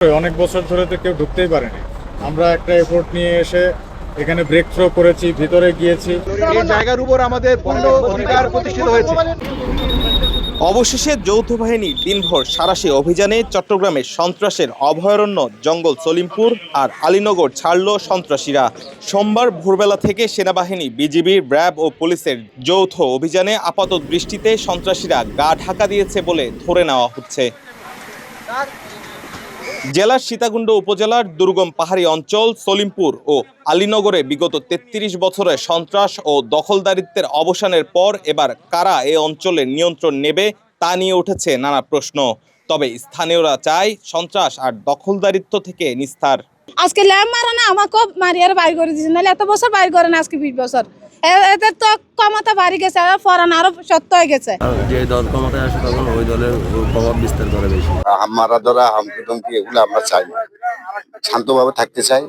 অনেক বছর ধরে তো কেউ ঢুকতেই পারেনি। আমরা একটা এফোর্ট নিয়ে এসে এখানে ব্রেক থ্রো করেছি, ভিতরে গিয়েছি। এই জায়গার উপর আমাদের পূর্ণ অধিকার প্রতিষ্ঠিত হয়েছে। অবশেষে যৌথ বাহিনী দিনভর সাঁড়াশি অভিযানে চট্টগ্রামের সন্ত্রাসের অভয়ারণ্য জঙ্গল সলিমপুর আর আলীনগর ছাড়ল সন্ত্রাসীরা। সোমবার ভোরবেলা থেকে সেনাবাহিনী, বিজিবি, র্যাব ও পুলিশের যৌথ অভিযানে আপাত দৃষ্টিতে সন্ত্রাসীরা গা ঢাকা দিয়েছে বলে ধরে নেওয়া হচ্ছে। জেলার সীতাকুণ্ড উপজেলার দুর্গম পাহাড়ি অঞ্চল সলিমপুর ও আলীনগরে বিগত ৩৩ বছরের সন্ত্রাস ও দখলদারিত্বের অবসানের পর এবার কারা এ অঞ্চলের নিয়ন্ত্রণ নেবে তা নিয়ে উঠেছে নানা প্রশ্ন। তবে স্থানীয়রা চায় সন্ত্রাস আর দখলদারিত্ব থেকে নিস্তার। আজকে ল্যাম্প মারা না আমাকে মারিয়ার বাইর করে দিয়েছে, নাহলে এত বছর বাইর করে না, আজকে 20 বছর। এদের তো ক্ষমতা বাড়ি গেছে, ফরান আরো সত্য হয়ে গেছে। যে দল ক্ষমতায় আসে তখন ওই দলের প্রভাব বিস্তার করে বেশি। মারা ধরা, হামকি টমকি এগুলো আমরা চাই না। শান্তভাবে থাকতে চাই,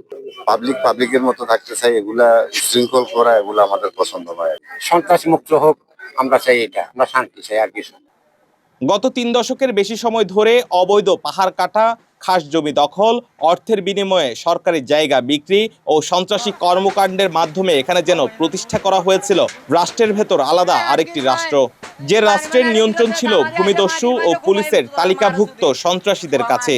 পাবলিকের মতো থাকতে চাই। এগুলা শৃঙ্খল করা, এগুলো আমাদের পছন্দ নয়। সন্ত্রাস মুক্ত হোক আমরা চাই, এটা আমরা শান্তি চাই, আর কিছু। গত 3 দশকের বেশি সময় ধরে অবৈধ পাহাড় কাটা, খাস জমি দখল, অর্থের বিনিময়ে সরকারি জায়গা বিক্রি ও সন্ত্রাসী কর্মকাণ্ডের মাধ্যমে এখানে যেন প্রতিষ্ঠা করা হয়েছিল রাষ্ট্রের ভেতর আলাদা আরেকটি রাষ্ট্র, যে রাষ্ট্রের নিয়ন্ত্রণ ছিল ভূমিদস্যু ও পুলিশের তালিকাভুক্ত সন্ত্রাসীদের কাছে।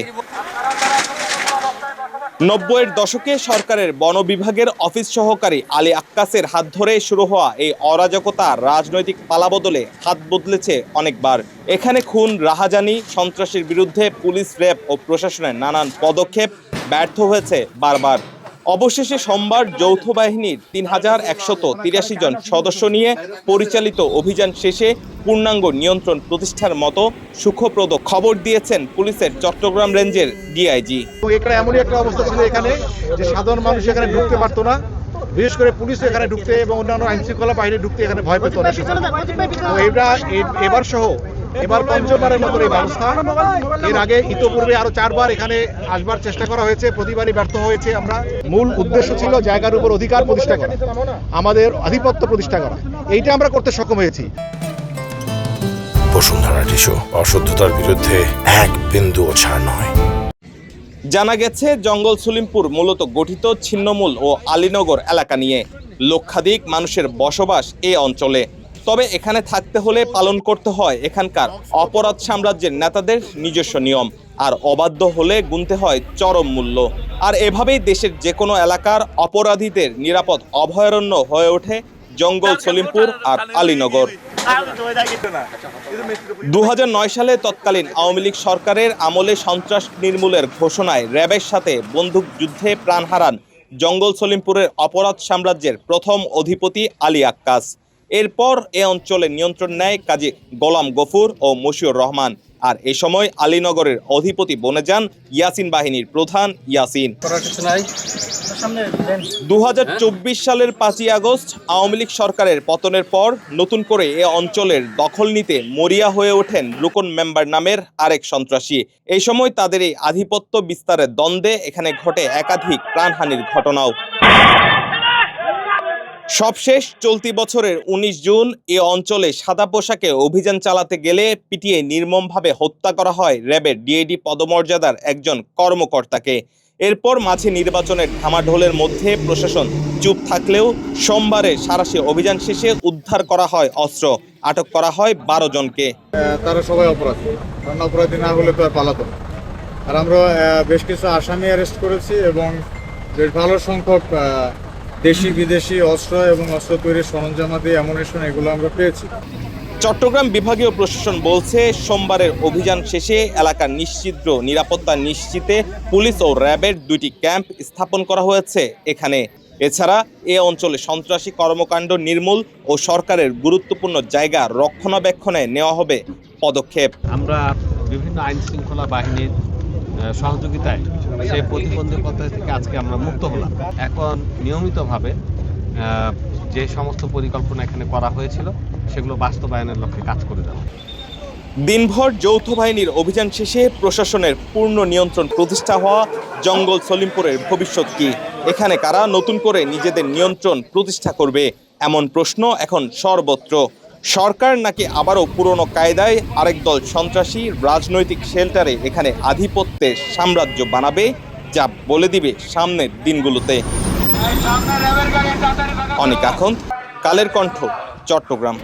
90-এর দশকে সরকারের বন বিভাগের অফিস সহকারী আলী আক্কাসের হাত ধরে শুরু হওয়া এই অরাজকতা রাজনৈতিক পালাবদলে হাত বদলেছে অনেকবার। এখানে খুন, রাহাজানি, সন্ত্রাসীর বিরুদ্ধে পুলিশ, র্যাব ও প্রশাসনের নানান পদক্ষেপ ব্যর্থ হয়েছে বারবার। অবশেষে সোমবার যৌথ বাহিনীর 3183 জন সদস্য নিয়ে পরিচালিত অভিযান শেষে পূর্ণাঙ্গ নিয়ন্ত্রণ প্রতিষ্ঠার মতো সুখপ্রদ খবর দিয়েছেন পুলিশের চট্টগ্রাম রেঞ্জের ডিআইজি। এটা এমনই একটা অবস্থা ছিল এখানে যে সাধারণ মানুষ এখানে ঢুকতে পারতো না, বিশেষ করে পুলিশ এখানে ঢুকতে এবং অন্যান্য আইন শৃঙ্খলা বাহিনী ঢুকতে এখানে ভয় পেত না। এবার সহ এবার পঞ্চমবারের মতো এই ব্যবস্থা। এর আগে ইতোপূর্বে আরো 4 বার এখানে আসবার চেষ্টা করা হয়েছে, প্রতিবারই ব্যর্থ হয়েছে আমরা। মূল উদ্দেশ্য ছিল জায়গার উপর অধিকার প্রতিষ্ঠা করা, আমাদের আধিপত্য প্রতিষ্ঠা করা। এইটা আমরা করতে সক্ষম হয়েছি। বসুন্ধরা টিস্যু, অশুদ্ধতার বিরুদ্ধে এক বিন্দুও ছাড় নয়। জানা গেছে জঙ্গল সলিমপুর মূলত গঠিত ছিন্নমূল ও আলীনগর এলাকা নিয়ে। লক্ষাধিক মানুষের বসবাস এই অঞ্চলে। তবে এখানে থাকতে হলে পালন করতে হয় এখানকার অপরাধ সাম্রাজ্যের নেতাদের নিজস্ব নিয়ম, আর অবাধ্য হলে গুনতে হয় চরম মূল্য। আর এভাবেই দেশের যে কোনো এলাকার অপরাধীদের নিরাপদ অভয়ারণ্য হয়ে ওঠে জঙ্গল সলিমপুর আর আলীনগর। 2009 সালে তৎকালীন আওয়ামী লীগ সরকারের আমলে সন্ত্রাস নির্মূলের ঘোষণায় র্যাবের সাথে বন্দুক যুদ্ধে প্রাণ হারান জঙ্গল সলিমপুরের অপরাধ সাম্রাজ্যের প্রথম অধিপতি আলী আক্কাস। এরপর এ অঞ্চলে নিয়ন্ত্রণ নেয় কাজী গোলাম গফুর ও মশিউর রহমান, আর এ সময় আলীনগরের অধিপতি বনে যান ইয়াসিন বাহিনীর প্রধান ইয়াসিন। 2024 সালের 5ই আগস্ট আওয়ামী লীগ সরকারের পতনের পর নতুন করে এ অঞ্চলের দখল নিতে মরিয়া হয়ে ওঠেন রুকন মেম্বার নামের আরেক সন্ত্রাসী। এই সময় তাদের এই আধিপত্য বিস্তারের দ্বন্দ্বে এখানে ঘটে একাধিক প্রাণহানির ঘটনাও। সবশেষ চলতি বছরের 19 জুন এ অঞ্চলে সাদা পোশাকে অভিযান চালাতে গেলে পিটিয়ে নির্মমভাবে হত্যা করা হয় র্যাবের ডিএডি পদমর্যাদার একজন কর্মকর্তাকে। এরপর মাঝে নির্বাচনের ঢামাঢোলের মধ্যে প্রশাসন চুপ থাকলেও সোমবারে সাঁড়াশি অভিযান শেষে উদ্ধার করা হয় অস্ত্র, আটক করা হয় 12 জনকে। তারা সবাই অপরাধী, কারণ অপরাধী না হলে তো আর পালাতো না। আর আমরা বেশ কিছু আসামি অ্যারেস্ট করেছি এবং বেশ ভালো সংখ্যক দেশি বিদেশি অস্ত্র এবং অস্ত্র তৈরির সরঞ্জামাদি, অ্যামুনিশন, এগুলো আমরা পেয়েছি। চট্টগ্রাম বিভাগীয় প্রশাসন বলছে সোমবারের অভিযান শেষে এলাকার নিশ্চিদ্র নিরাপত্তা নিশ্চিতে পুলিশ ও র্যাবের 2টি ক্যাম্প স্থাপন করা হয়েছে এখানে। এছাড়া এ অঞ্চলে সন্ত্রাসী কর্মকাণ্ড নির্মূল ও সরকারের গুরুত্বপূর্ণ জায়গা রক্ষণাবেক্ষণে নেওয়া হবে পদক্ষেপ। আমরা বিভিন্ন আইন শৃঙ্খলা বাহিনীর সহযোগিতায় সেই প্রতিবন্ধকতা থেকে আজকে আমরা মুক্ত হলাম। এখন নিয়মিতভাবে যে সমস্ত পরিকল্পনা এখানে করা হয়েছিল সেগুলো বাস্তবায়নের লক্ষ্যে কাজ করে যাওয়া। দিনভর যৌথ বাহিনীর অভিযান শেষে প্রশাসনের পূর্ণ নিয়ন্ত্রণ প্রতিষ্ঠা হওয়া জঙ্গল সলিমপুরের ভবিষ্যৎ কি? এখানে কারা নতুন করে নিজেদের নিয়ন্ত্রণ প্রতিষ্ঠা করবে? এমন প্রশ্ন এখন সর্বত্র। সরকার নাকি আবারও পুরনো কায়দায় আরেক দল সন্ত্রাসী রাজনৈতিক শেল্টারে এখানে আধিপত্যের সাম্রাজ্য বানাবে, যা বলে দিবে সামনের দিনগুলোতে। অনিক আখন্দ, কালের কণ্ঠ, চট্টগ্রাম।